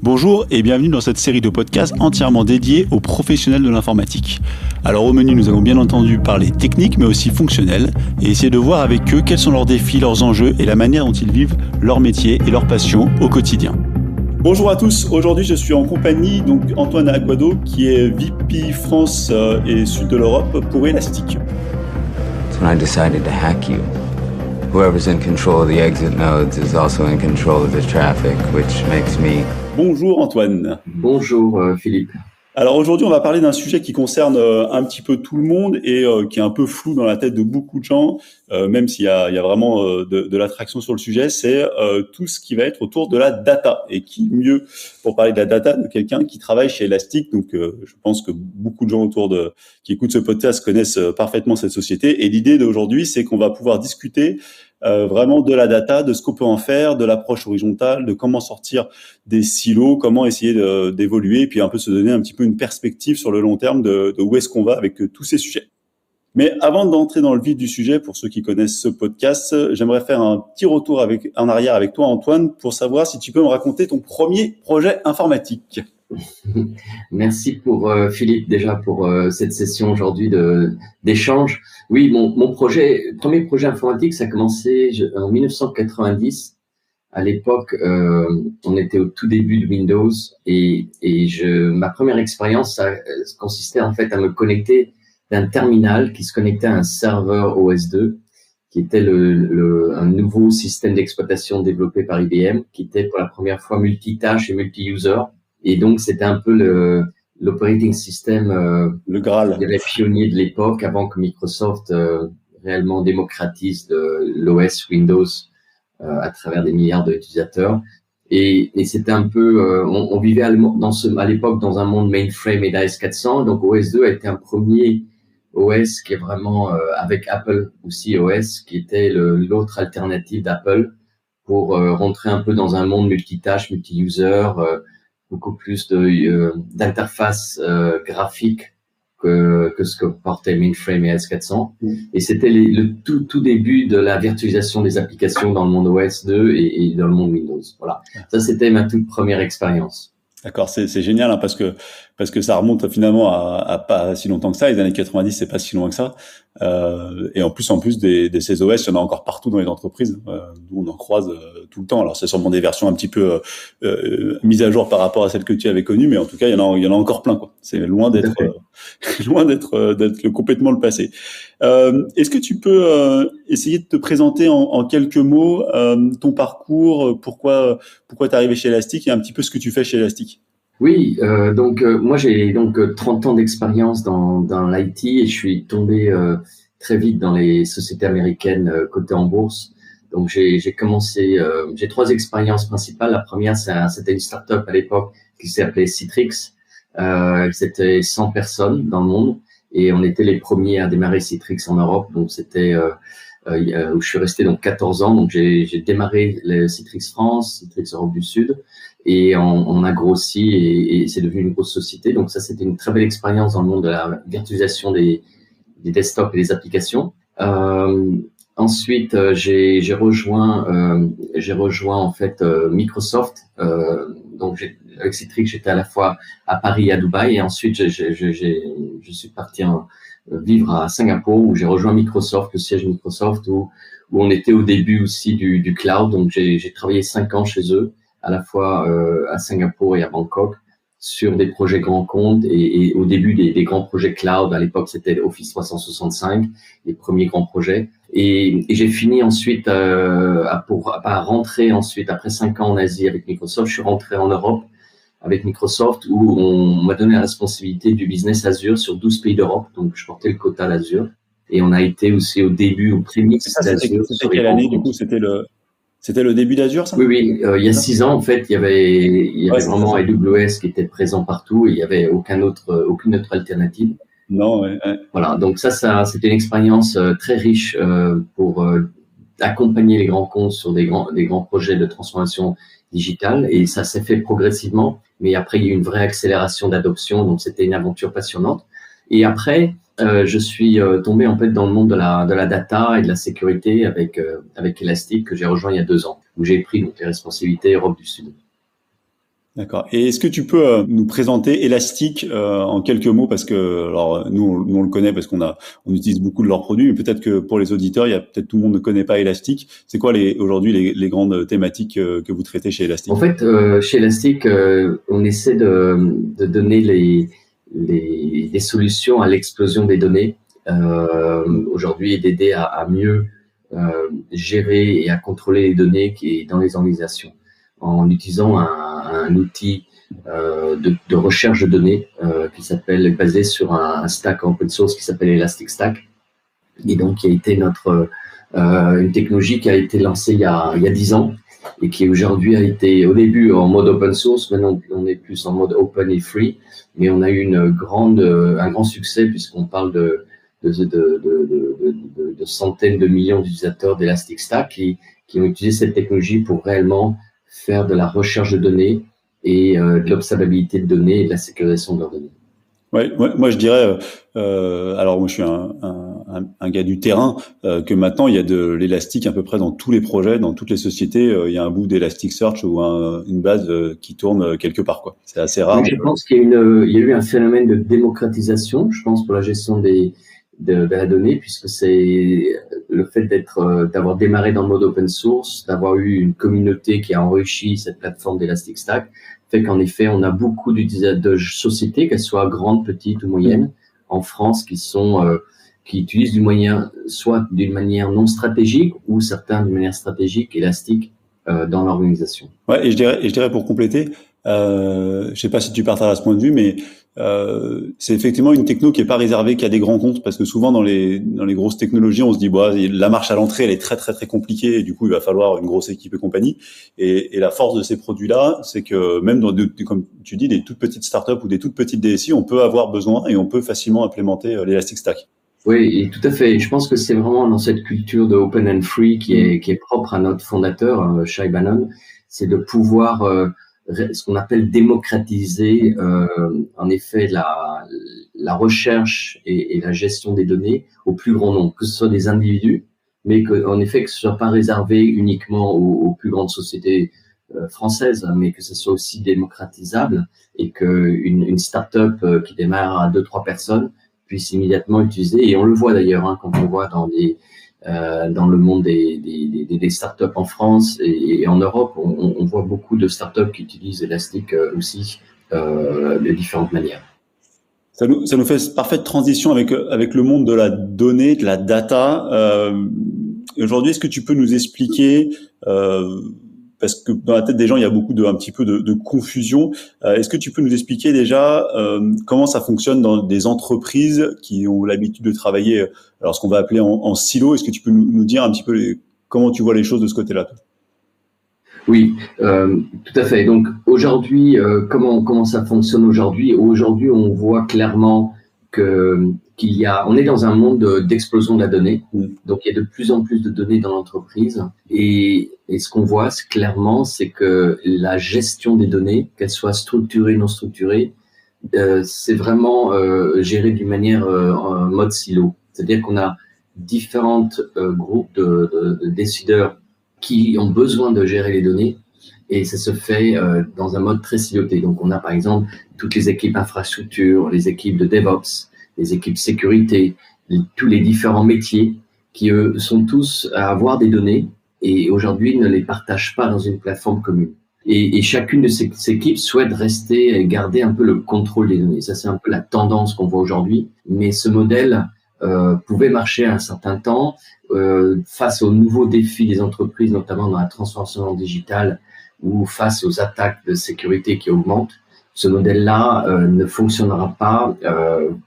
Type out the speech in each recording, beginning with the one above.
Bonjour et bienvenue dans cette série de podcasts entièrement dédiée aux professionnels de l'informatique. Alors au menu, nous allons bien entendu parler technique mais aussi fonctionnel et essayer de voir avec eux quels sont leurs défis, leurs enjeux et la manière dont ils vivent leur métier et leur passion au quotidien. Bonjour à tous, aujourd'hui je suis en compagnie d'Antoine Aguado qui est VP France et Sud de l'Europe pour Elastic. That's when I decided to hack you. Whoever's in control of the exit nodes is also in control of the traffic, which makes me... Bonjour Antoine. Bonjour Philippe. Alors aujourd'hui, on va parler d'un sujet qui concerne un petit peu tout le monde et qui est un peu flou dans la tête de beaucoup de gens, même s'il y a vraiment de l'attraction sur le sujet, c'est tout ce qui va être autour de la data. Et qui mieux pour parler de la data que quelqu'un qui travaille chez Elastic. Donc je pense que beaucoup de gens qui écoutent ce podcast connaissent parfaitement cette société. Et l'idée d'aujourd'hui, c'est qu'on va pouvoir discuter vraiment de la data, de ce qu'on peut en faire, de l'approche horizontale, de comment sortir des silos, comment essayer d'évoluer, et puis un peu se donner un petit peu une perspective sur le long terme de où est-ce qu'on va avec tous ces sujets. Mais avant d'entrer dans le vif du sujet, pour ceux qui connaissent ce podcast, j'aimerais faire un petit retour en arrière avec toi, Antoine, pour savoir si tu peux me raconter ton premier projet informatique. Merci pour Philippe déjà pour cette session aujourd'hui d'échange. Oui, mon premier projet informatique, ça a commencé en 1990. À l'époque, on était au tout début de Windows et ma première expérience, ça consistait en fait à me connecter d'un terminal qui se connectait à un serveur OS2, qui était un nouveau système d'exploitation développé par IBM, qui était pour la première fois multitâche et multi-user. Et donc, c'était un peu l'operating system, le Graal, des pionniers de l'époque, avant que Microsoft réellement démocratise l'OS Windows à travers des milliards d'utilisateurs. Et c'était un peu, on vivait à l'époque dans un monde mainframe et d'AS400. Donc, OS2 a été un premier OS qui est vraiment avec Apple aussi OS, qui était l'autre alternative d'Apple pour rentrer un peu dans un monde multitâche, multi-user, beaucoup plus d'interface graphique que ce que portait mainframe et AS400. Et c'était le tout début de la virtualisation des applications dans le monde OS2 et dans le monde Windows. Voilà. Ça, c'était ma toute première expérience. D'accord, c'est génial hein, parce que ça remonte finalement à pas si longtemps que ça. Les années 90, c'est pas si loin que ça. Et en plus des ces OS, il y en a encore partout dans les entreprises. Nous, on en croise tout le temps. Alors c'est sûrement des versions un petit peu mises à jour par rapport à celles que tu avais connues, mais en tout cas, il y en a encore plein quoi. C'est loin d'être complètement le passé. Est-ce que tu peux essayer de te présenter en quelques mots ton parcours, pourquoi t'es arrivé chez Elastic et un petit peu ce que tu fais chez Elastic? Oui, moi j'ai 30 ans d'expérience dans l'IT et je suis tombé très vite dans les sociétés américaines cotées en bourse. Donc j'ai commencé, j'ai 3 expériences principales. La première, c'était une start-up à l'époque qui s'appelait Citrix. C'était 100 personnes dans le monde et on était les premiers à démarrer Citrix en Europe. Donc c'était où je suis resté donc 14 ans. Donc j'ai démarré le Citrix France, Citrix Europe du Sud. Et on a grossi et c'est devenu une grosse société. Donc ça, c'était une très belle expérience dans le monde de la virtualisation des desktops et des applications. Ensuite, j'ai rejoint en fait Microsoft. Donc avec Citrix, j'étais à la fois à Paris et à Dubaï. Et ensuite, je suis parti vivre à Singapour où j'ai rejoint Microsoft, le siège Microsoft, où on était au début aussi du cloud. Donc j'ai travaillé 5 ans chez eux, à la fois à Singapour et à Bangkok, sur des projets grands comptes et au début des grands projets cloud. À l'époque, c'était Office 365, les premiers grands projets. Et j'ai fini ensuite à rentrer ensuite après 5 ans en Asie avec Microsoft. Je suis rentré en Europe avec Microsoft où on m'a donné la responsabilité du business Azure sur 12 pays d'Europe. Donc, je portais le quota d'Azure. Et on a été aussi au début, au prémisse d'Azure. C'était quelle année, du coup? C'était le début d'Azure, ça? Oui. Il y a 6 ans, en fait, il y avait vraiment AWS qui était présent partout et il y avait aucune autre alternative. Non, ouais. Voilà. Donc ça, c'était une expérience très riche pour accompagner les grands comptes sur des grands projets de transformation digitale. Et ça s'est fait progressivement. Mais après, il y a eu une vraie accélération d'adoption. Donc c'était une aventure passionnante. Et après, je suis tombé en fait dans le monde de la data et de la sécurité avec Elastic que j'ai rejoint il y a 2 ans, où j'ai pris donc les responsabilités Europe du Sud. D'accord. Et est-ce que tu peux nous présenter Elastic en quelques mots, parce que alors nous on le connaît parce on utilise beaucoup de leurs produits, mais peut-être que pour les auditeurs, il y a peut-être tout le monde ne connaît pas Elastic. C'est quoi aujourd'hui les grandes thématiques que vous traitez chez Elastic? En fait, chez Elastic, on essaie de donner les solutions à l'explosion des données aujourd'hui et d'aider à mieux gérer et à contrôler les données qui est dans les organisations en utilisant un outil de recherche de données qui s'appelle basé sur un stack open source qui s'appelle Elasticstack, et donc qui a été une technologie qui a été lancée il y a 10 ans et qui aujourd'hui a été au début en mode open source. Maintenant on est plus en mode open et free, mais on a eu un grand succès puisqu'on parle de centaines de millions d'utilisateurs d'Elasticstack qui ont utilisé cette technologie pour réellement faire de la recherche de données et de l'observabilité de données et de la sécurisation de leurs données. Ouais, moi je dirais, alors moi je suis un gars du terrain, que maintenant il y a de l'élastique à peu près dans tous les projets, dans toutes les sociétés, il y a un bout d'Elasticsearch ou une base qui tourne quelque part, quoi. C'est assez rare. Oui, je pense qu'il y a eu un phénomène de démocratisation, je pense, pour la gestion de la donnée, puisque c'est le fait d'avoir démarré dans le mode open source, d'avoir eu une communauté qui a enrichi cette plateforme d'Elasticstack, fait qu'en effet, on a beaucoup de sociétés, qu'elles soient grandes, petites ou moyennes, en France, qui utilisent soit d'une manière non stratégique ou certains d'une manière stratégique, élastique, dans l'organisation. Ouais, et je dirais pour compléter, je sais pas si tu partages à ce point de vue, mais c'est effectivement une techno qui est pas réservée qu'à des grands comptes, parce que souvent dans les grosses technologies, on se dit bah la marche à l'entrée elle est très très très compliquée et du coup il va falloir une grosse équipe et compagnie. Et la force de ces produits-là, c'est que même comme tu dis, des toutes petites startups ou des toutes petites DSI, on peut avoir besoin et on peut facilement implémenter l'Elasticstack. Oui, et tout à fait. Je pense que c'est vraiment dans cette culture de open and free qui est propre à notre fondateur, Shai Banon, c'est de pouvoir ce qu'on appelle démocratiser en effet la recherche et la gestion des données au plus grand nombre, que ce soit des individus, mais en effet que ce soit pas réservé uniquement aux plus grandes sociétés françaises, mais que ce soit aussi démocratisable et qu'une start-up qui démarre à 2-3 personnes puisse immédiatement utiliser. Et on le voit d'ailleurs quand on voit dans le monde des startups en France et en Europe, on voit beaucoup de startups qui utilisent Elastic aussi de différentes manières. Ça nous fait parfaite transition avec le monde de la donnée, de la data. Aujourd'hui, est-ce que tu peux nous expliquer, parce que dans la tête des gens, il y a un petit peu de confusion. Est-ce que tu peux nous expliquer déjà comment ça fonctionne dans des entreprises qui ont l'habitude de travailler, alors ce qu'on va appeler en silo? Est-ce que tu peux nous dire un petit peu comment tu vois les choses de ce côté-là? Oui, tout à fait. Donc aujourd'hui, comment ça fonctionne aujourd'hui? Aujourd'hui, on voit clairement on est dans un monde d'explosion de la donnée. Donc il y a de plus en plus de données dans l'entreprise et ce qu'on voit clairement, c'est que la gestion des données, qu'elles soient structurées ou non structurées, c'est vraiment géré d'une manière en mode silo. C'est-à-dire qu'on a différents groupes de décideurs qui ont besoin de gérer les données et ça se fait dans un mode très siloté. Donc on a par exemple toutes les équipes infrastructure, les équipes de DevOps, les équipes sécurité, tous les différents métiers qui eux sont tous à avoir des données et aujourd'hui ne les partagent pas dans une plateforme commune. Et chacune de ces équipes souhaite rester et garder un peu le contrôle des données. Ça c'est un peu la tendance qu'on voit aujourd'hui, mais ce modèle pouvait marcher à un certain temps face aux nouveaux défis des entreprises, notamment dans la transformation digitale ou face aux attaques de sécurité qui augmentent. Ce modèle-là ne fonctionnera pas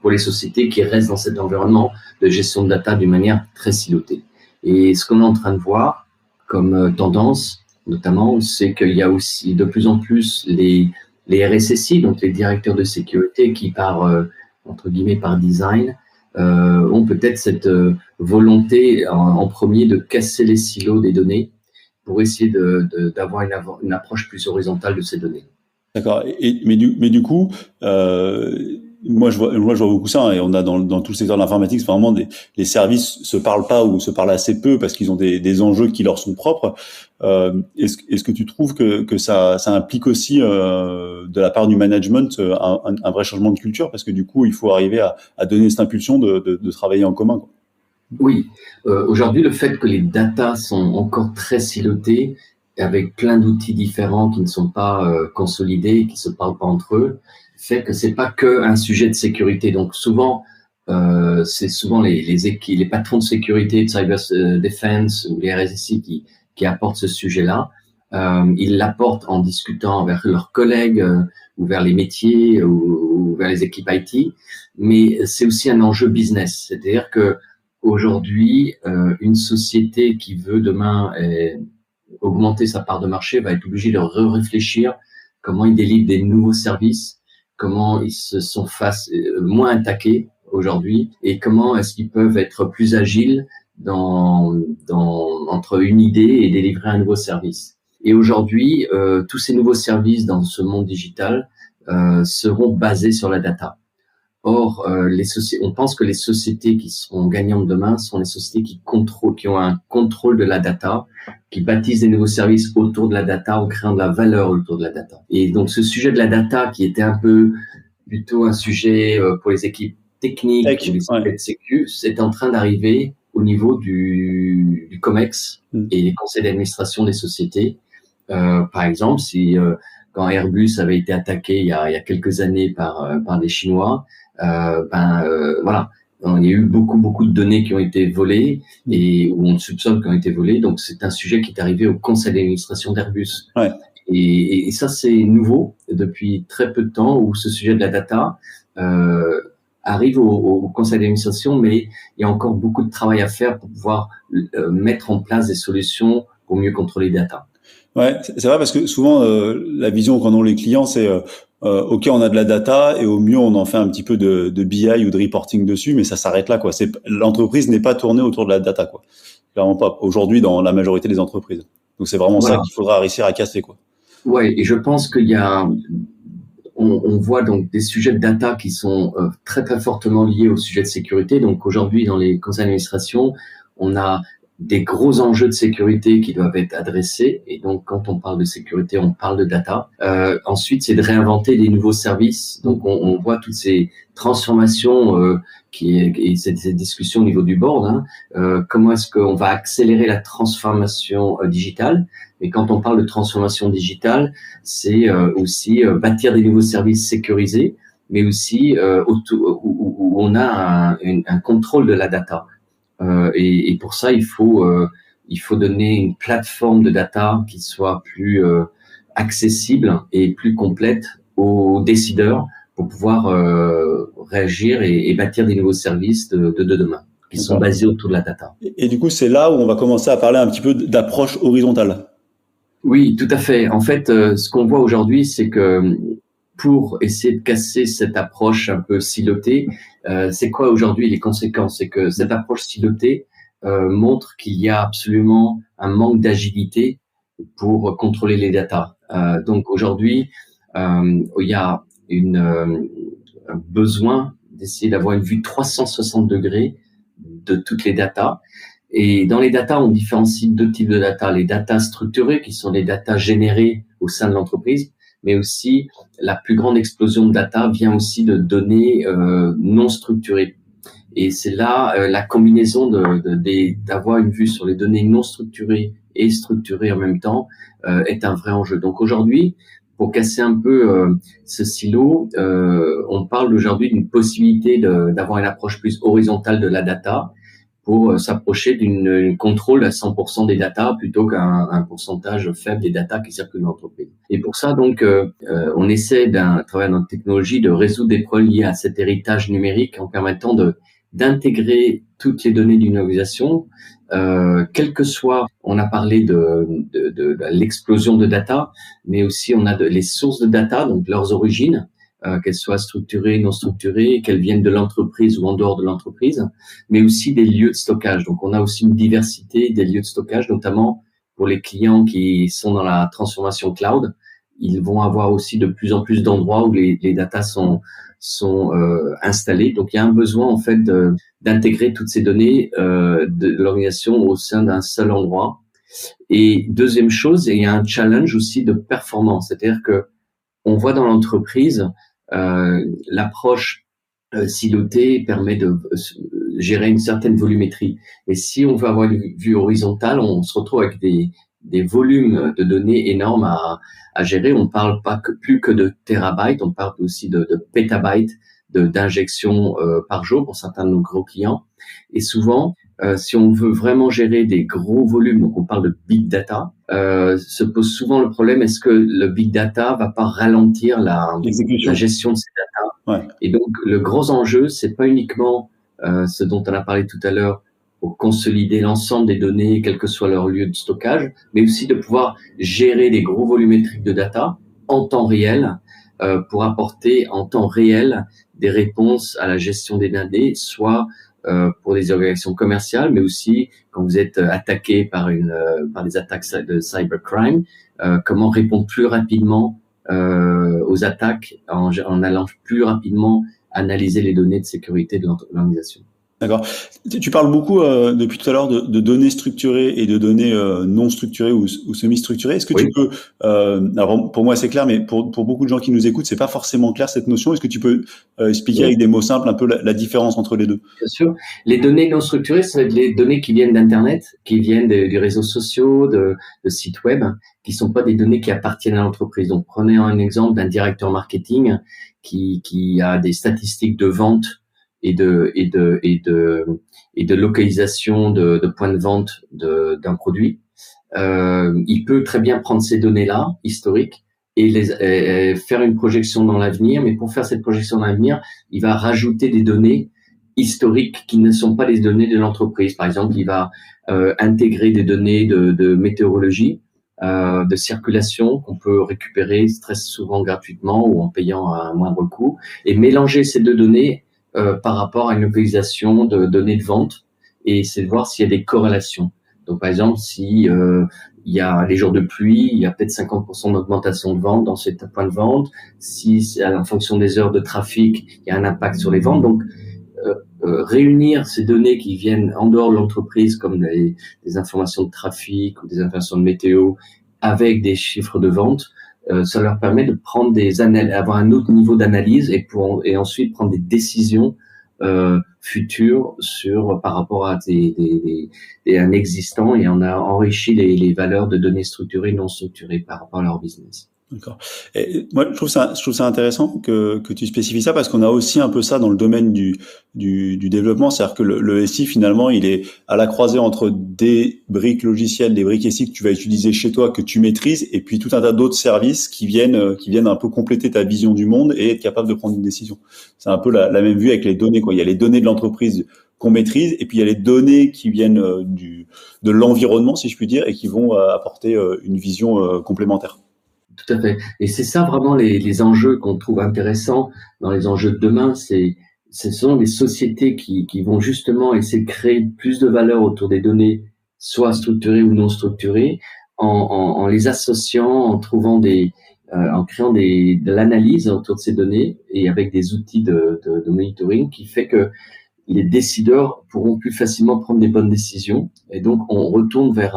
pour les sociétés qui restent dans cet environnement de gestion de data d'une manière très silotée. Et ce qu'on est en train de voir comme tendance, notamment, c'est qu'il y a aussi de plus en plus les RSSI, donc les directeurs de sécurité qui entre guillemets par design, ont peut-être cette volonté en premier de casser les silos des données pour essayer d'avoir une approche plus horizontale de ces données. D'accord. Mais du coup, Moi, je vois beaucoup ça, hein, et on a dans tout le secteur de l'informatique, c'est vraiment les services se parlent pas ou se parlent assez peu parce qu'ils ont des enjeux qui leur sont propres. Est-ce que tu trouves que ça implique aussi de la part du management un vrai changement de culture parce que du coup, il faut arriver à donner cette impulsion de travailler en commun, quoi. Oui, aujourd'hui, le fait que les datas sont encore très silotées, avec plein d'outils différents qui ne sont pas consolidés, qui se parlent pas entre eux, fait que c'est pas que un sujet de sécurité. Donc souvent, c'est souvent les patrons de sécurité, de cyber defense ou les RSSI qui apportent ce sujet-là. Ils l'apportent en discutant vers leurs collègues ou vers les métiers ou vers les équipes IT, mais c'est aussi un enjeu business. C'est-à-dire que aujourd'hui, une société qui veut demain augmenter sa part de marché va être obligée de réfléchir comment ils délivrent des nouveaux services, comment ils se sont moins attaqués aujourd'hui et comment est-ce qu'ils peuvent être plus agiles entre une idée et délivrer un nouveau service. Et aujourd'hui, tous ces nouveaux services dans ce monde digital seront basés sur la data. Or, on pense que les sociétés qui seront gagnantes demain sont les sociétés qui ont un contrôle de la data, qui bâtissent des nouveaux services autour de la data en créant de la valeur autour de la data. Et donc, ce sujet de la data qui était un peu plutôt un sujet pour les équipes techniques ou les équipes de sécu, c'est en train d'arriver au niveau du COMEX et les conseils d'administration des sociétés. Par exemple, quand Airbus avait été attaqué il y a quelques années par des Chinois, voilà, il y a eu beaucoup de données qui ont été volées et où on soupçonne qui ont été volées. Donc c'est un sujet qui est arrivé au conseil d'administration d'Airbus. Ouais. Et ça c'est nouveau depuis très peu de temps où ce sujet de la data arrive au conseil d'administration, mais il y a encore beaucoup de travail à faire pour pouvoir mettre en place des solutions pour mieux contrôler les data. Ouais, c'est vrai parce que souvent la vision qu'en ont les clients c'est ok, on a de la data et au mieux on en fait un petit peu de BI ou de reporting dessus, mais ça s'arrête là, quoi. L'entreprise n'est pas tournée autour de la data, quoi. Clairement pas. Aujourd'hui, dans la majorité des entreprises. Donc c'est vraiment ça qu'il faudra réussir à casser, quoi. Ouais, et je pense on voit donc des sujets de data qui sont très très fortement liés au sujet de sécurité. Donc aujourd'hui, dans les conseils d'administration, on a des gros enjeux de sécurité qui doivent être adressés. Et donc, quand on parle de sécurité, on parle de data. Ensuite, c'est de réinventer des nouveaux services. Donc, on voit toutes ces transformations et ces discussions au niveau du board. Comment est-ce qu'on va accélérer la transformation digitale? Et quand on parle de transformation digitale, c'est aussi bâtir des nouveaux services sécurisés, mais aussi où on a un contrôle de la data. Et pour ça, il faut donner une plateforme de data qui soit plus accessible et plus complète aux décideurs pour pouvoir réagir et bâtir des nouveaux services de demain qui sont basés autour de la data. Et du coup, c'est là où on va commencer à parler un petit peu d'approche horizontale. Oui, tout à fait. En fait, ce qu'on voit aujourd'hui, c'est que pour essayer de casser cette approche un peu silotée, c'est quoi aujourd'hui les conséquences? C'est que cette approche silotée montre qu'il y a absolument un manque d'agilité pour contrôler les datas. Donc aujourd'hui, il y a un besoin d'essayer d'avoir une vue 360 degrés de toutes les datas. Et dans les datas, on différencie deux types de datas. Les datas structurées, qui sont les datas générées au sein de l'entreprise, mais aussi la plus grande explosion de data vient aussi de données non structurées. Et c'est là la combinaison d'avoir une vue sur les données non structurées et structurées en même temps est un vrai enjeu. Donc aujourd'hui, pour casser un peu ce silo, on parle aujourd'hui d'une possibilité d'avoir une approche plus horizontale de la data pour s'approcher d'une contrôle à 100% des datas plutôt qu'un pourcentage faible des datas qui circulent dans l'entreprise. Et pour ça, donc, on essaie, à travers notre technologie, de résoudre des problèmes liés à cet héritage numérique en permettant d'intégrer toutes les données d'une organisation, quel que soit, on a parlé de l'explosion de data, mais aussi on a les sources de data, donc leurs origines, qu'elles soient structurées, non structurées, qu'elles viennent de l'entreprise ou en dehors de l'entreprise, mais aussi des lieux de stockage. Donc, on a aussi une diversité des lieux de stockage, notamment pour les clients qui sont dans la transformation cloud. ils vont avoir aussi de plus en plus d'endroits où les datas sont installées. Donc il y a un besoin en fait d'intégrer toutes ces données de l'organisation au sein d'un seul endroit. Et deuxième chose, il y a un challenge aussi de performance, c'est-à-dire que on voit dans l'entreprise l'approche silotée permet de gérer une certaine volumétrie. Et si on veut avoir une vue horizontale, on se retrouve avec des volumes de données énormes à gérer. On parle plus que de terabytes, on parle aussi de pétabytes d'injection par jour pour certains de nos gros clients. Et souvent, si on veut vraiment gérer des gros volumes, donc on parle de big data, se pose souvent le problème, est-ce que le big data va pas ralentir la gestion de ces data? Ouais. Et donc, le gros enjeu, c'est pas uniquement ce dont on a parlé tout à l'heure, pour consolider l'ensemble des données, quel que soit leur lieu de stockage, mais aussi de pouvoir gérer des gros volumétriques de data en temps réel, pour apporter en temps réel des réponses à la gestion des données, soit pour des organisations commerciales, mais aussi quand vous êtes attaqué par des attaques de cybercrime, comment répondre plus rapidement aux attaques en allant plus rapidement analyser les données de sécurité de l'organisation. D'accord. Tu parles beaucoup depuis tout à l'heure de données structurées et de données non structurées ou semi-structurées. Est-ce que tu peux, alors pour moi c'est clair, mais pour beaucoup de gens qui nous écoutent, c'est pas forcément clair cette notion. Est-ce que tu peux expliquer avec des mots simples un peu la différence entre les deux? Bien sûr. Les données non structurées, c'est les données qui viennent d'Internet, qui viennent des réseaux sociaux, de sites web, qui sont pas des données qui appartiennent à l'entreprise. Donc prenez un exemple d'un directeur marketing qui a des statistiques de vente et de localisation de points de vente d'un produit. Il peut très bien prendre ces données-là, historiques, et faire une projection dans l'avenir. Mais pour faire cette projection dans l'avenir, il va rajouter des données historiques qui ne sont pas les données de l'entreprise. Par exemple, il va intégrer des données de météorologie, de circulation qu'on peut récupérer très souvent gratuitement ou en payant à un moindre coût, et mélanger ces deux données par rapport à une localisation de données de vente, et c'est de voir s'il y a des corrélations. Donc, par exemple, si il y a les jours de pluie, il y a peut-être 50% d'augmentation de vente dans ces points de vente. Si, en fonction des heures de trafic, il y a un impact sur les ventes. Donc, réunir ces données qui viennent en dehors de l'entreprise, comme des informations de trafic ou des informations de météo, avec des chiffres de vente, ça leur permet de prendre avoir un autre niveau d'analyse et ensuite prendre des décisions futures par rapport à un existant, et on a enrichi les valeurs de données structurées et non structurées par rapport à leur business. D'accord. Et moi, je trouve ça intéressant que tu spécifies ça, parce qu'on a aussi un peu ça dans le domaine du développement. C'est-à-dire que le SI, finalement, il est à la croisée entre des briques logicielles, des briques SI que tu vas utiliser chez toi, que tu maîtrises, et puis tout un tas d'autres services qui viennent un peu compléter ta vision du monde et être capable de prendre une décision. C'est un peu la même vue avec les données, quoi. Il y a les données de l'entreprise qu'on maîtrise, et puis il y a les données qui viennent de l'environnement, si je puis dire, et qui vont apporter une vision complémentaire. Tout à fait. Et c'est ça vraiment les enjeux qu'on trouve intéressants dans les enjeux de demain. Ce sont des sociétés qui vont justement essayer de créer plus de valeur autour des données, soit structurées ou non structurées, en les associant, en trouvant en créant de l'analyse autour de ces données, et avec des outils de monitoring qui fait que les décideurs pourront plus facilement prendre des bonnes décisions. Et donc, on retourne vers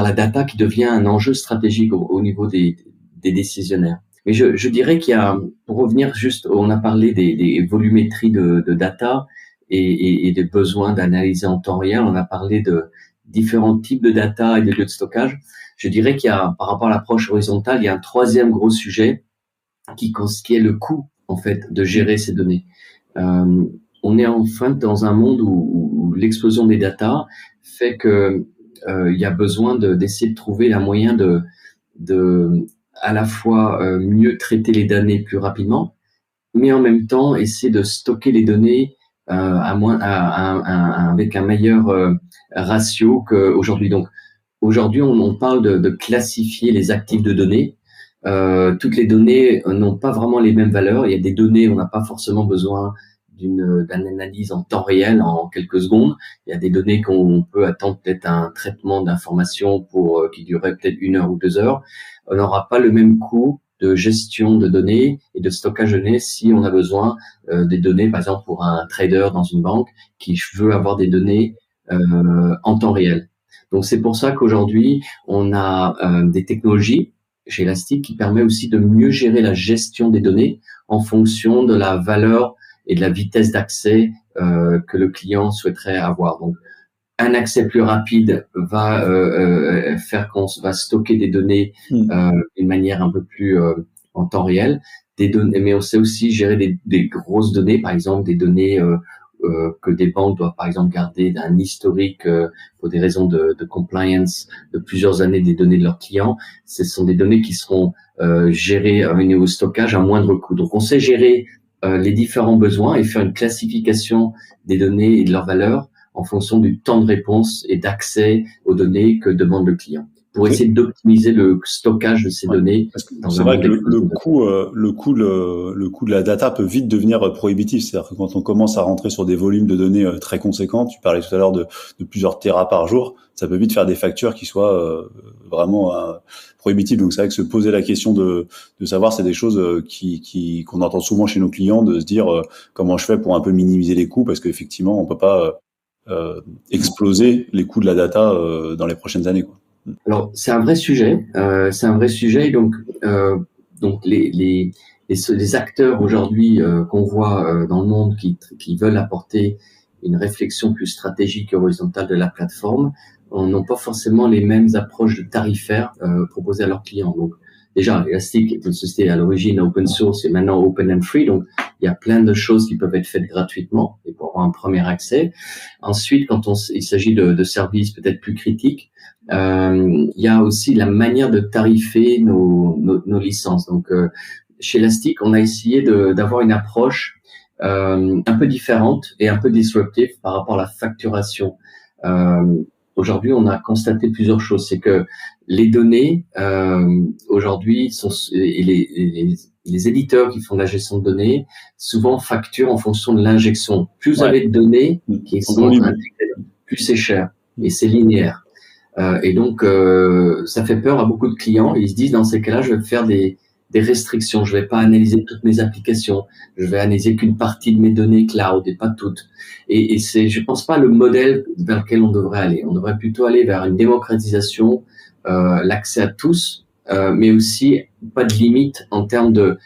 la data qui devient un enjeu stratégique au niveau des décisionnaires. Mais je dirais qu'il y a, pour revenir juste, on a parlé des volumétries de data et des besoins d'analyser en temps réel. On a parlé de différents types de data et de lieux de stockage. Je dirais qu'il y a, par rapport à l'approche horizontale, il y a un troisième gros sujet qui est le coût, en fait, de gérer ces données. On est enfin dans un monde où l'explosion des data fait que il y a besoin d'essayer de trouver un moyen de à la fois mieux traiter les données plus rapidement, mais en même temps essayer de stocker les données avec un meilleur ratio qu'aujourd'hui. Donc aujourd'hui, on parle de classifier les actifs de données. Toutes les données n'ont pas vraiment les mêmes valeurs. Il y a des données où on n'a pas forcément besoin d'une analyse en temps réel en quelques secondes. Il y a des données qu'on peut attendre peut-être un traitement d'information qui durerait peut-être 1 heure ou 2 heures. On n'aura pas le même coût de gestion de données et de stockage de données si on a besoin des données, par exemple pour un trader dans une banque qui veut avoir des données en temps réel. Donc c'est pour ça qu'aujourd'hui on a des technologies chez Elastic qui permet aussi de mieux gérer la gestion des données en fonction de la valeur et de la vitesse d'accès que le client souhaiterait avoir. Donc un accès plus rapide va faire qu'on va stocker des données d'une manière un peu plus en temps réel, des données, mais on sait aussi gérer des grosses données, par exemple des données que des banques doivent par exemple garder d'un historique pour des raisons de compliance de plusieurs années des données de leurs clients. Ce sont des données qui seront gérées au stockage à moindre coût. Donc on sait gérer les différents besoins et faire une classification des données et de leur valeur en fonction du temps de réponse et d'accès aux données que demande le client, pour essayer d'optimiser le stockage de ces données. Parce que c'est vrai que le coût de la data peut vite devenir prohibitif. C'est-à-dire que quand on commence à rentrer sur des volumes de données très conséquents, tu parlais tout à l'heure de plusieurs téras par jour, ça peut vite faire des factures qui soient vraiment prohibitives. Donc c'est vrai que se poser la question de savoir, c'est des choses qu'on entend souvent chez nos clients, de se dire comment je fais pour un peu minimiser les coûts, parce qu'effectivement on peut pas exploser les coûts de la data dans les prochaines années, quoi. Alors c'est un vrai sujet, donc les acteurs aujourd'hui qu'on voit dans le monde qui veulent apporter une réflexion plus stratégique et horizontale de la plateforme n'ont pas forcément les mêmes approches de tarifaires proposées à leurs clients. Donc déjà, Elastic est une société à l'origine open source et maintenant open and free, donc il y a plein de choses qui peuvent être faites gratuitement et pour avoir un premier accès. Ensuite, quand il s'agit de services peut-être plus critiques, il y a aussi la manière de tarifer nos licences. Donc chez Elastic, on a essayé d'avoir une approche un peu différente et un peu disruptive par rapport à la facturation. Aujourd'hui, on a constaté plusieurs choses. C'est que les données aujourd'hui les éditeurs qui font de la gestion de données souvent facturent en fonction de l'injection. Plus vous avez de données qui sont intégrées, plus c'est cher et c'est linéaire. Et donc ça fait peur à beaucoup de clients. Ils se disent dans ces cas-là, je vais faire des restrictions. Je vais pas analyser toutes mes applications. Je vais analyser qu'une partie de mes données cloud et pas toutes. Et je pense pas le modèle vers lequel on devrait aller. On devrait plutôt aller vers une démocratisation, l'accès à tous, mais aussi pas de limite en termes de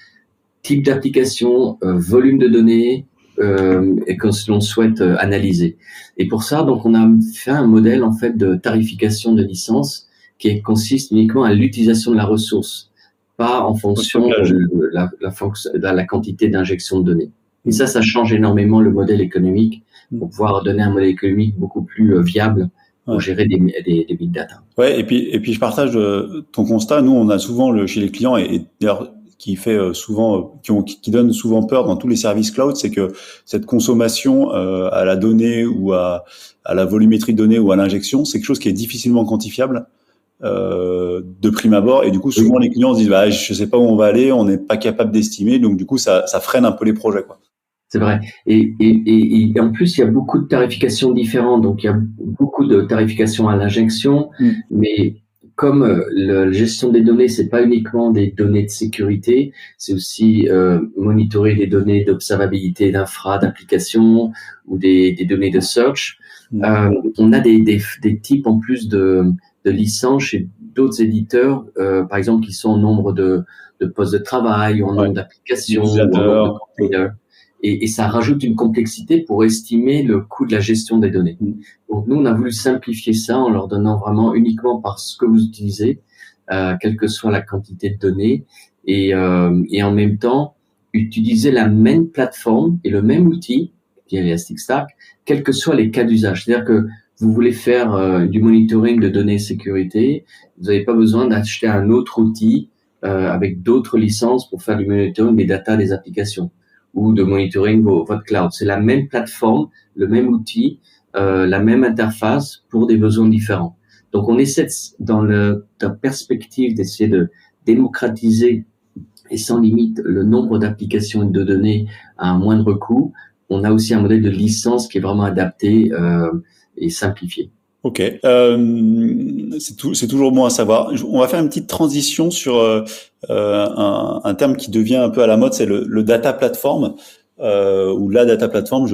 type d'application, volume de données, et que l'on souhaite analyser. Et pour ça, donc, on a fait un modèle en fait de tarification de licence qui consiste uniquement à l'utilisation de la ressource, pas en fonction de la quantité d'injection de données. Et ça change énormément le modèle économique pour pouvoir donner un modèle économique beaucoup plus viable pour gérer des big data. Ouais, et puis je partage ton constat. Nous, on a souvent chez les clients et d'ailleurs qui fait souvent, qui donne souvent peur dans tous les services cloud, c'est que cette consommation à la donnée ou à la volumétrie de données ou à l'injection, c'est quelque chose qui est difficilement quantifiable de prime abord. Et du coup, souvent les clients se disent, bah, je sais pas où on va aller, on n'est pas capable d'estimer, donc du coup, ça freine un peu les projets, quoi. C'est vrai. Et en plus, il y a beaucoup de tarifications différentes. Donc, il y a beaucoup de tarifications à l'injection, mais comme la gestion des données, c'est pas uniquement des données de sécurité, c'est aussi monitorer des données d'observabilité d'infra, d'application ou des données de search. On a des types en plus de licences chez d'autres éditeurs, par exemple, qui sont en nombre de postes de travail, ou en nombre d'applications, ou en nombre de containers. Et ça rajoute une complexité pour estimer le coût de la gestion des données. Donc nous, on a voulu simplifier ça en leur donnant vraiment uniquement par ce que vous utilisez, quelle que soit la quantité de données, et en même temps utiliser la même plateforme et le même outil, qui est Elasticstack, quels que soient les cas d'usage. C'est-à-dire que vous voulez faire du monitoring de données sécurité, vous n'avez pas besoin d'acheter un autre outil avec d'autres licences pour faire du monitoring des data des applications ou de monitoring votre cloud. C'est la même plateforme, le même outil, la même interface pour des besoins différents. Donc, on essaie dans la perspective d'essayer de démocratiser et sans limite le nombre d'applications et de données à un moindre coût on a aussi un modèle de licence qui est vraiment adapté et simplifié. Ok, c'est toujours bon à savoir. On va faire une petite transition sur un terme qui devient un peu à la mode, c'est le data platform ou la data platform.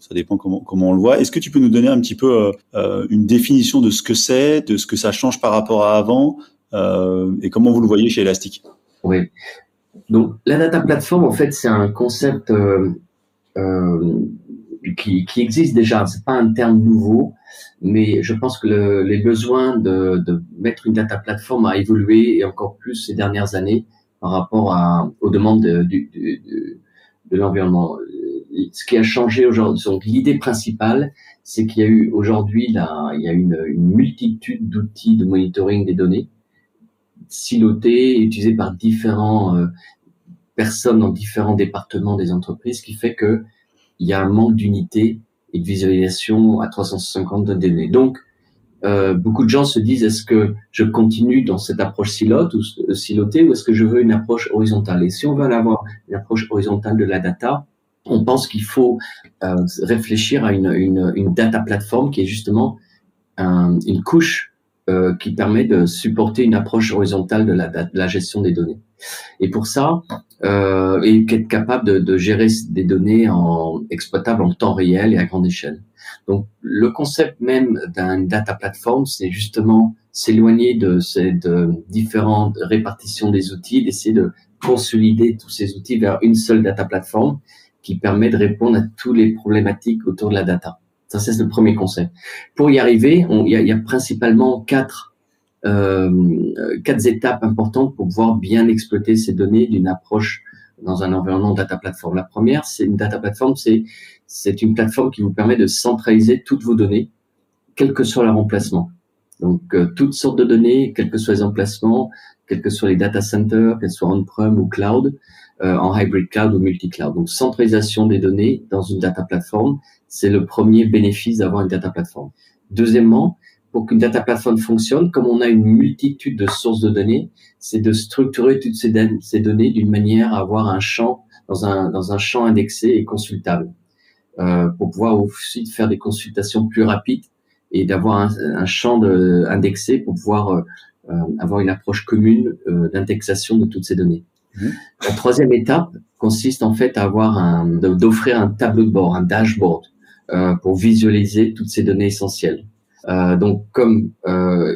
Ça dépend comment on le voit. Est-ce que tu peux nous donner un petit peu une définition de ce que c'est, de ce que ça change par rapport à avant et comment vous le voyez chez Elastic? Oui. Donc la data platform, en fait, c'est un concept qui existe déjà. C'est pas un terme nouveau, mais je pense que les besoins de mettre une data platform a évolué et encore plus ces dernières années par rapport aux demandes de l'environnement. Ce qui a changé aujourd'hui, donc l'idée principale, c'est qu'il y a eu aujourd'hui il y a une multitude d'outils de monitoring des données silotés, utilisés par différents personnes dans différents départements des entreprises, qui fait que il y a un manque d'unité et de visualisation à 360 de données. Donc, beaucoup de gens se disent, est-ce que je continue dans cette approche silotée ou est-ce que je veux une approche horizontale? Et si on veut avoir une approche horizontale de la data, on pense qu'il faut réfléchir à une data platform qui est justement une couche qui permet de supporter une approche horizontale de la gestion des données. Et pour ça, et être capable de gérer des données exploitables en temps réel et à grande échelle. Donc, le concept même d'une data platform, c'est justement s'éloigner de cette différentes répartitions des outils, d'essayer de consolider tous ces outils vers une seule data platform qui permet de répondre à toutes les problématiques autour de la data. Ça, c'est le premier concept. Pour y arriver, il y a principalement quatre étapes importantes pour pouvoir bien exploiter ces données d'une approche dans un environnement data platform. La première, c'est une data platform, c'est une plateforme qui vous permet de centraliser toutes vos données, quel que soit leur emplacement. Donc, toutes sortes de données, quels que soient les emplacements, quels que soient les data centers, qu'elles soient on-prem ou cloud, en hybrid cloud ou multi-cloud. Donc, centralisation des données dans une data platform, c'est le premier bénéfice d'avoir une data platform. Deuxièmement, pour qu'une data platform fonctionne, comme on a une multitude de sources de données, c'est de structurer toutes ces données d'une manière à avoir un champ, dans un champ indexé et consultable, pour pouvoir aussi faire des consultations plus rapides et d'avoir un champ indexé pour pouvoir avoir une approche commune d'indexation de toutes ces données. La troisième étape consiste en fait à d'offrir un tableau de bord, un dashboard, pour visualiser toutes ces données essentielles. Donc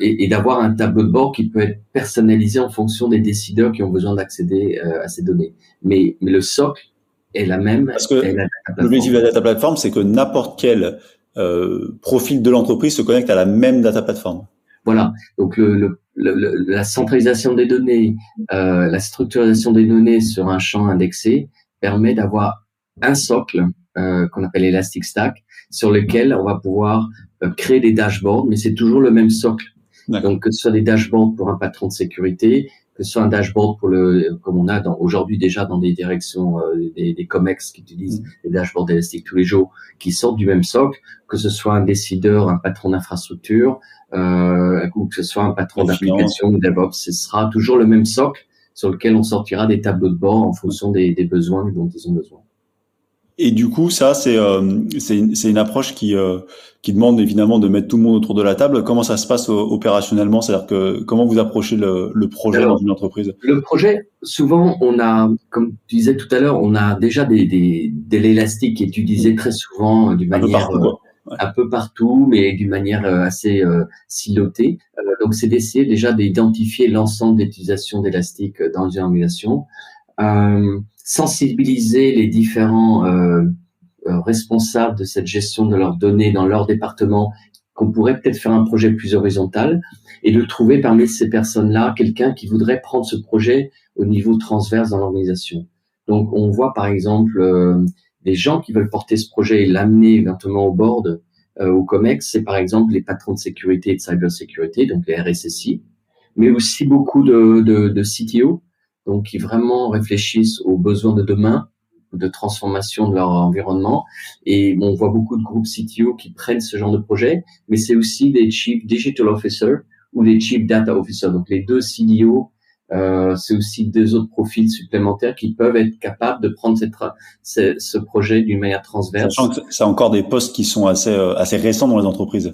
et d'avoir un tableau de bord qui peut être personnalisé en fonction des décideurs qui ont besoin d'accéder à ces données. Mais le socle est la même. Parce que l'objectif de la data platform, c'est que n'importe quel profil de l'entreprise se connecte à la même data platform. Voilà. Donc la centralisation des données, la structuration des données sur un champ indexé permet d'avoir un socle qu'on appelle Elastic Stack, sur lequel on va pouvoir créer des dashboards, mais c'est toujours le même socle. D'accord. Donc, que ce soit des dashboards pour un patron de sécurité, que ce soit un dashboard comme on a aujourd'hui déjà dans des directions, des COMEX qui utilisent des dashboards Elastic tous les jours, qui sortent du même socle, que ce soit un décideur, un patron d'infrastructure, ou que ce soit un patron d'application ou DevOps, ce sera toujours le même socle sur lequel on sortira des tableaux de bord en fonction des besoins dont ils ont besoin. Et du coup, ça, c'est une approche qui demande évidemment de mettre tout le monde autour de la table. Comment ça se passe opérationnellement? C'est-à-dire que comment vous approchez le projet dans une entreprise? Le projet, souvent, on a, comme tu disais tout à l'heure, on a déjà de l'élastique qui est utilisé très souvent d'une manière un peu partout, mais d'une manière assez silotée. Donc, c'est d'essayer déjà d'identifier l'ensemble d'utilisation d'élastique dans une organisation. Sensibiliser les différents responsables de cette gestion de leurs données dans leur département, qu'on pourrait peut-être faire un projet plus horizontal, et de trouver parmi ces personnes-là quelqu'un qui voudrait prendre ce projet au niveau transverse dans l'organisation. Donc, on voit par exemple des gens qui veulent porter ce projet et l'amener éventuellement au board, au COMEX, c'est par exemple les patrons de sécurité et de cybersécurité, donc les RSSI, mais aussi beaucoup de CTO, donc qui vraiment réfléchissent aux besoins de demain, de transformation de leur environnement. Et on voit beaucoup de groupes CTO qui prennent ce genre de projet, mais c'est aussi des Chief Digital Officer ou des Chief Data Officer. Donc les deux CDO c'est aussi 2 autres profils supplémentaires qui peuvent être capables de prendre ce projet d'une manière transverse. Sachant que c'est encore des postes qui sont assez récents dans les entreprises.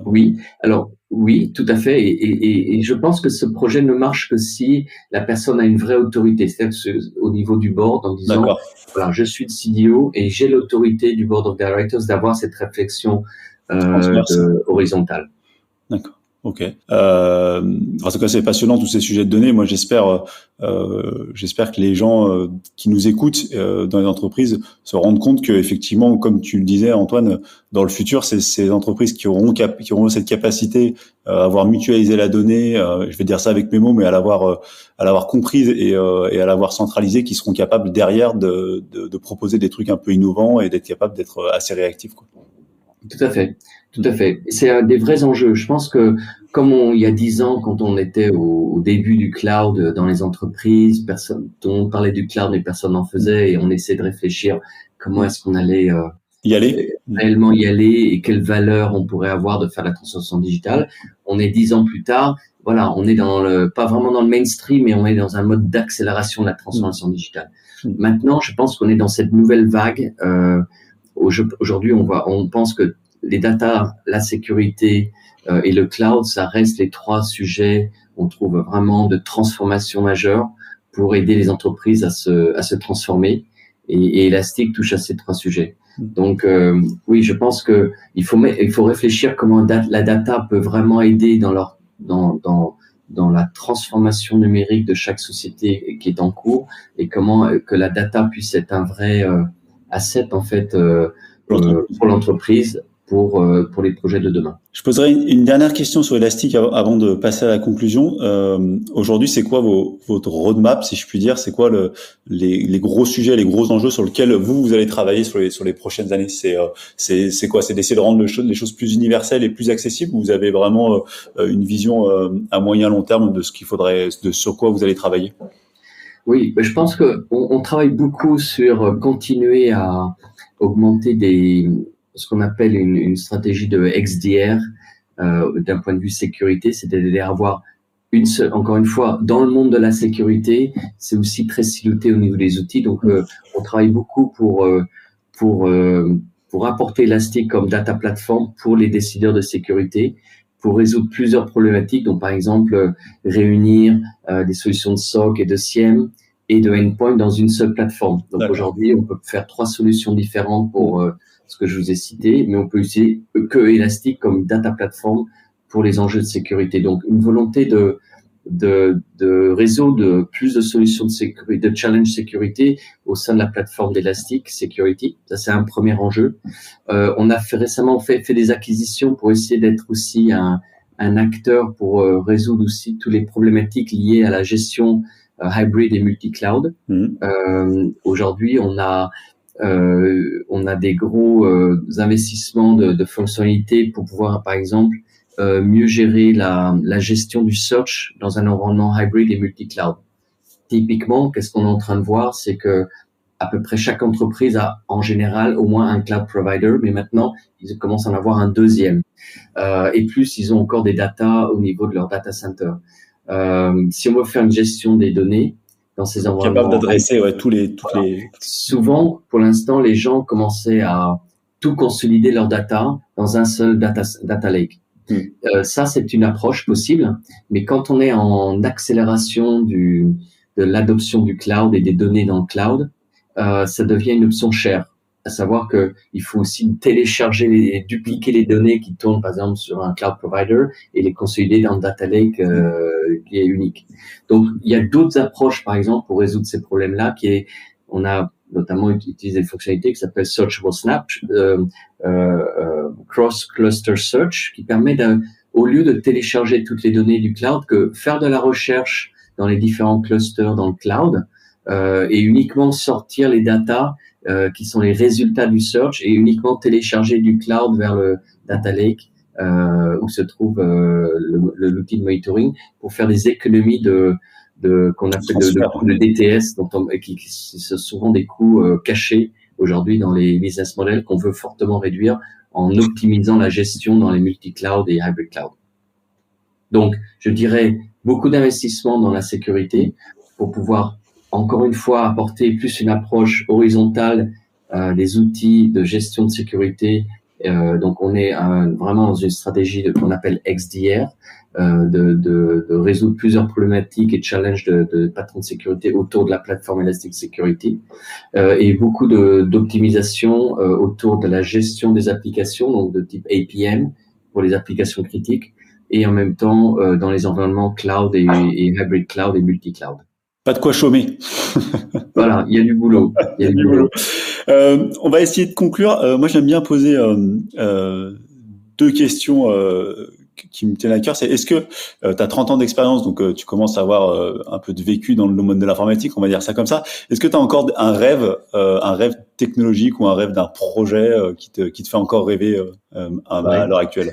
Oui, alors oui, tout à fait. Et je pense que ce projet ne marche que si la personne a une vraie autorité, c'est-à-dire au niveau du board, en disant, voilà, je suis le CDO et j'ai l'autorité du board of directors d'avoir cette réflexion horizontale. D'accord. Ok. En tout cas, c'est passionnant tous ces sujets de données. Moi, j'espère que les gens qui nous écoutent dans les entreprises se rendent compte que, effectivement, comme tu le disais, Antoine, dans le futur, c'est ces entreprises qui auront cette capacité à avoir mutualisé la donnée. Je vais dire ça avec mes mots, mais à l'avoir comprise et à l'avoir centralisée, qui seront capables derrière de proposer des trucs un peu innovants et d'être capables d'être assez réactifs, quoi. Tout à fait. Tout à fait. C'est un des vrais enjeux. Je pense que comme il y a 10 ans, quand on était au début du cloud dans les entreprises, tout le monde parlait du cloud, mais personne n'en faisait, et on essaie de réfléchir comment est-ce qu'on allait réellement y aller et quelle valeur on pourrait avoir de faire la transformation digitale. On est 10 ans plus tard. Voilà, on est pas vraiment dans le mainstream, mais on est dans un mode d'accélération de la transformation digitale. Maintenant, je pense qu'on est dans cette nouvelle vague. Aujourd'hui, on pense que les data, la sécurité et le cloud, ça reste les 3 sujets, on trouve vraiment, de transformation majeure pour aider les entreprises à se transformer. Et Elastic touche à ces 3 sujets. Donc, oui, je pense que il faut réfléchir comment la data peut vraiment aider dans la transformation numérique de chaque société qui est en cours, et comment que la data puisse être un vrai asset, en fait, pour l'entreprise, pour les projets de demain. Je poserai une dernière question sur Elastic avant de passer à la conclusion. Aujourd'hui, c'est quoi votre roadmap, si je puis dire? C'est quoi les gros sujets, les gros enjeux sur lesquels vous allez travailler sur les prochaines années? C'est quoi? C'est d'essayer de rendre les choses plus universelles et plus accessibles? Ou vous avez vraiment une vision à moyen long terme de sur quoi vous allez travailler? Oui, je pense que on travaille beaucoup sur continuer à augmenter ce qu'on appelle une stratégie de XDR d'un point de vue sécurité, c'est-à-dire avoir encore une fois, dans le monde de la sécurité, c'est aussi très siloté au niveau des outils. Donc, on travaille beaucoup pour apporter Elastic comme data platform pour les décideurs de sécurité, pour résoudre plusieurs problématiques. Donc, par exemple, réunir des solutions de SOC et de SIEM et de endpoint dans une seule plateforme. Donc, aujourd'hui, on peut faire 3 solutions différentes pour ce que je vous ai cité, mais on peut utiliser que Elastic comme data platform pour les enjeux de sécurité. Donc, une volonté de réseau, plus de solutions de sécurité, de challenge sécurité au sein de la plateforme d'Elastic Security. Ça, c'est un premier enjeu. On a récemment fait des acquisitions pour essayer d'être aussi un acteur pour résoudre aussi toutes les problématiques liées à la gestion hybrid et multi-cloud. Aujourd'hui, on a des gros investissements de fonctionnalités pour pouvoir, par exemple, mieux gérer la gestion du search dans un environnement hybrid et multi-cloud. Typiquement, qu'est-ce qu'on est en train de voir, c'est que à peu près chaque entreprise a en général au moins un cloud provider, mais maintenant, ils commencent à en avoir un deuxième. Et plus, ils ont encore des data au niveau de leur data center. Si on veut faire une gestion des données dans ces environnements, capable d'adresser souvent, pour l'instant, les gens commençaient à tout consolider leur data dans un seul data lake. Ça, c'est une approche possible, mais quand on est en accélération de l'adoption du cloud et des données dans le cloud, ça devient une option chère. À savoir que il faut aussi télécharger et dupliquer les données qui tournent, par exemple, sur un cloud provider et les consolider dans le data lake qui est unique. Donc, il y a d'autres approches, par exemple, pour résoudre ces problèmes-là, on a notamment utilisé des fonctionnalités qui s'appellent Searchable Snap, Cross-Cluster Search, qui permet au lieu de télécharger toutes les données du cloud, que faire de la recherche dans les différents clusters dans le cloud et uniquement sortir les datas qui sont les résultats du search et uniquement télécharger du cloud vers le data lake où se trouve l'outil de monitoring pour faire des économies qu'on appelle de DTS, qui sont souvent des coûts cachés aujourd'hui dans les business models qu'on veut fortement réduire en optimisant la gestion dans les multi-cloud et hybrid cloud. Donc, je dirais beaucoup d'investissements dans la sécurité pour pouvoir, encore une fois, apporter plus une approche horizontale des outils de gestion de sécurité. Donc, on est vraiment dans une stratégie qu'on appelle XDR, de résoudre plusieurs problématiques et challenges de patrons de sécurité autour de la plateforme Elastic Security, et beaucoup d'optimisation autour de la gestion des applications, donc de type APM pour les applications critiques, et en même temps dans les environnements cloud et hybrid cloud et multi-cloud. Pas de quoi chômer. Voilà, il y a du boulot. Il y a du boulot. On va essayer de conclure. Moi, j'aime bien poser deux questions qui me tiennent à cœur. C'est est-ce que tu as 30 ans d'expérience, donc tu commences à avoir un peu de vécu dans le domaine de l'informatique, on va dire ça comme ça. Est-ce que tu as encore un rêve technologique ou un rêve d'un projet qui te fait encore rêver à l'heure actuelle?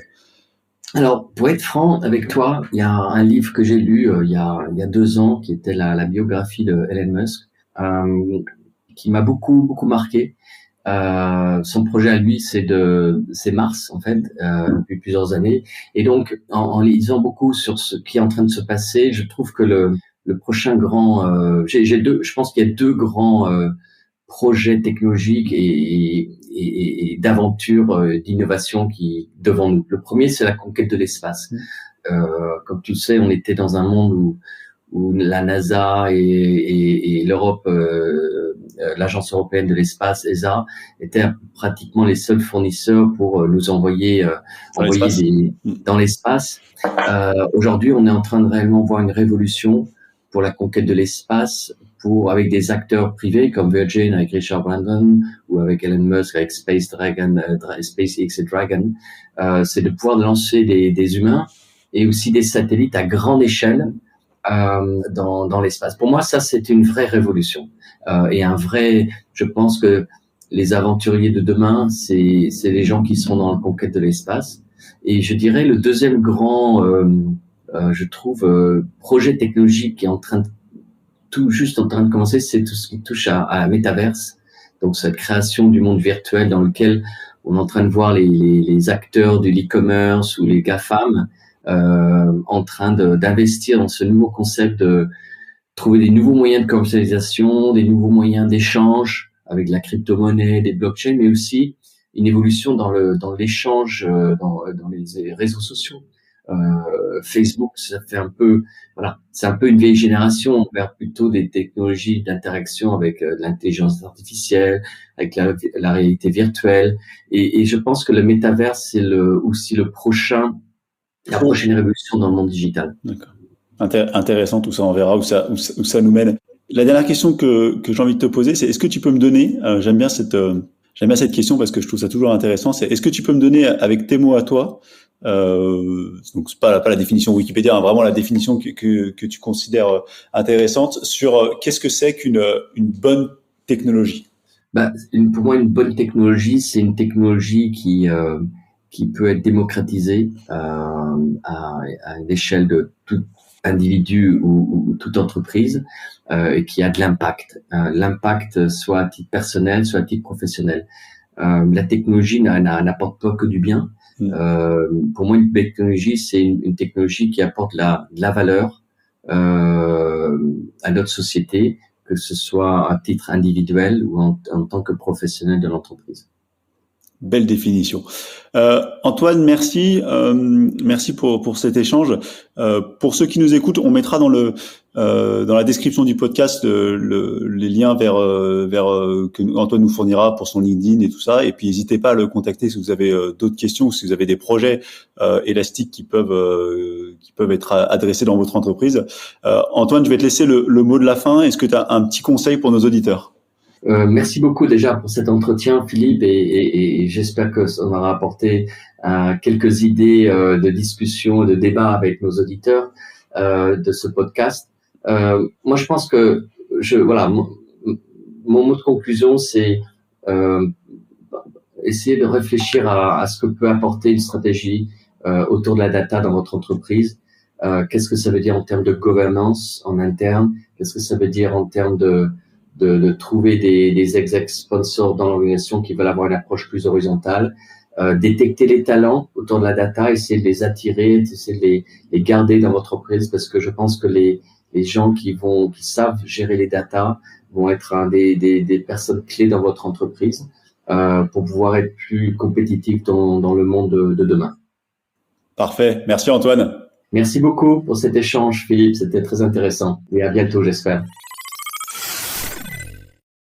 Alors, pour être franc avec toi, il y a un livre que j'ai lu il y a 2 ans qui était la biographie de Elon Musk, qui m'a beaucoup marqué. Son projet à lui, c'est Mars, en fait, depuis plusieurs années. Et donc, en lisant beaucoup sur ce qui est en train de se passer, je trouve que le prochain grand, je pense qu'il y a 2 grands projets technologiques et d'aventures, d'innovation qui devant nous. Le premier, c'est la conquête de l'espace. Comme tu le sais, on était dans un monde où la NASA et l'Europe, l'Agence européenne de l'espace, ESA, étaient pratiquement les seuls fournisseurs pour nous envoyer dans l'espace. Aujourd'hui, on est en train de réellement voir une révolution pour la conquête de l'espace, avec des acteurs privés comme Virgin avec Richard Branson ou avec Elon Musk avec SpaceX et Dragon. C'est de pouvoir lancer des humains et aussi des satellites à grande échelle dans l'espace. Pour moi, ça, c'est une vraie révolution. Et je pense que les aventuriers de demain, c'est les gens qui sont dans la conquête de l'espace. Et je dirais le deuxième grand, je trouve, projet technologique qui est juste en train de commencer, c'est tout ce qui touche à la métaverse. Donc, cette création du monde virtuel dans lequel on est en train de voir les acteurs de l'e-commerce ou les GAFAM en train d'investir dans ce nouveau concept de trouver des nouveaux moyens de commercialisation, des nouveaux moyens d'échange avec la crypto-monnaie, des blockchains, mais aussi une évolution dans l'échange dans les réseaux sociaux. Facebook, ça fait c'est un peu une vieille génération vers plutôt des technologies d'interaction avec l'intelligence artificielle, avec la réalité virtuelle, et je pense que le métaverse c'est aussi la prochaine révolution dans le monde digital. D'accord. Intéressant tout ça, on verra où ça nous mène. La dernière question que j'ai envie de te poser, c'est est-ce que tu peux me donner, j'aime bien cette question parce que je trouve ça toujours intéressant, c'est est-ce que tu peux me donner avec tes mots à toi, donc c'est pas la définition Wikipédia, hein, vraiment la définition que tu considères intéressante sur qu'est-ce que c'est qu'une bonne technologie? Pour moi, une bonne technologie, c'est une technologie qui peut être démocratisée à l'échelle de tout individu ou toute entreprise, et qui a de l'impact. L'impact soit à titre personnel, soit à titre professionnel. La technologie n'apporte pas que du bien. Pour moi, une technologie, c'est une technologie qui apporte de la valeur à notre société, que ce soit à titre individuel ou en tant que professionnel de l'entreprise. Belle définition. Antoine, merci pour cet échange. Pour ceux qui nous écoutent, on mettra dans la description du podcast les liens vers que Antoine nous fournira pour son LinkedIn et tout ça. Et puis n'hésitez pas à le contacter si vous avez d'autres questions ou si vous avez des projets élastiques qui peuvent être adressés dans votre entreprise. Antoine, je vais te laisser le mot de la fin. Est-ce que tu as un petit conseil pour nos auditeurs? Merci beaucoup déjà pour cet entretien, Philippe, et j'espère que ça aura apporté quelques idées de discussion, de débat avec nos auditeurs de ce podcast. Moi, je pense que mon mot de conclusion, c'est essayer de réfléchir à ce que peut apporter une stratégie autour de la data dans votre entreprise. Qu'est-ce que ça veut dire en termes de gouvernance en interne? Qu'est-ce que ça veut dire en termes de trouver des exec sponsors dans l'organisation qui veulent avoir une approche plus horizontale. détecter les talents autour de la data, essayer de les attirer, essayer de les garder dans votre entreprise, parce que je pense que les gens qui savent gérer les data vont être des personnes clés dans votre entreprise pour pouvoir être plus compétitifs dans le monde de demain. Parfait. Merci Antoine. Merci beaucoup pour cet échange, Philippe. C'était très intéressant. Et à bientôt, j'espère.